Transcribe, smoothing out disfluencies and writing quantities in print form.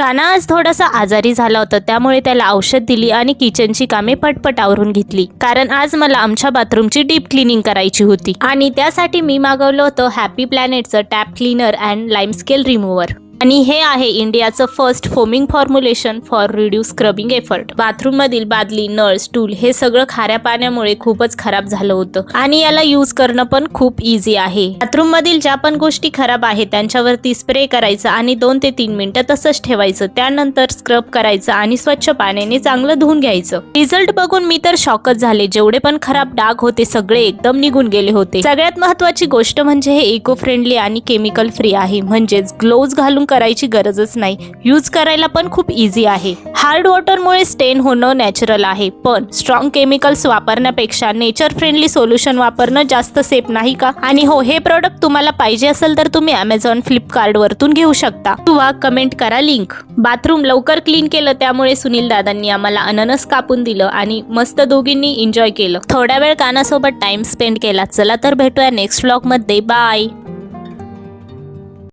काना आज थोडासा आजारी झाला होता, त्यामुळे त्याला औषध दिली आणि किचनची कामे पटपट आवरून घेतली. कारण आज मला आमच्या बाथरूमची डीप क्लिनिंग करायची होती आणि त्यासाठी मी मागवलं होतं हॅपी प्लॅनेटचं tap cleaner and lime scale remover. आणि हे आहे इंडियाचं first foaming formulation for reduce scrubbing effort. Bathroom मधील बादली, नळ, स्टूल हे सगळं खाऱ्या पाण्यामुळे खूपच खराब झालं होतं आणि याला यूज करणं पण खूप इझी आहे. बाथरूम मधील ज्या पण गोष्टी खराब आहेत त्यांच्यावरती स्प्रे करायचं आणि 2 ते 3 मिनिटं तसंच ठेवायचं. त्यानंतर स्क्रब करायचं आणि स्वच्छ पाण्याने चांगलं धुवून घ्यायचं. रिझल्ट बघून मी तर शॉकच झाले. जेवढे पण खराब डाग होते सगळे एकदम निघून गेले होते. सगळ्यात महत्त्वाची गोष्ट म्हणजे हे इको फ्रेंडली आणि केमिकल फ्री आहे. म्हणजेच ग्लोव्ज घालून करायची गरजच नाही. यूज करायला पण खूप इझी आहे. हार्ड वॉटरमुळे स्टेन होणं नॅचरल आहे, पण स्ट्रॉंग केमिकल्स वापरण्यापेक्षा नेचर फ्रेंडली सोल्युशन वापरणं जास्त सेफ नाही का? आणि हो, हे प्रोडक्ट तुम्हाला पाहिजे असेल तर तुम्ही Amazon, फ्लिपकार्ट वरतून घेऊ शकता किंवा कमेंट करा लिंक. बाथरूम लवकर क्लीन केलं, त्यामुळे सुनील दादांनी आम्हाला अननस कापून दिलं आणि मस्त दोघींनी एन्जॉय केलं. थोड्या वेळ कानासोबत टाइम स्पेंड केला. चला तर भेटूया नेक्स्ट व्लॉग मध्ये. बाय.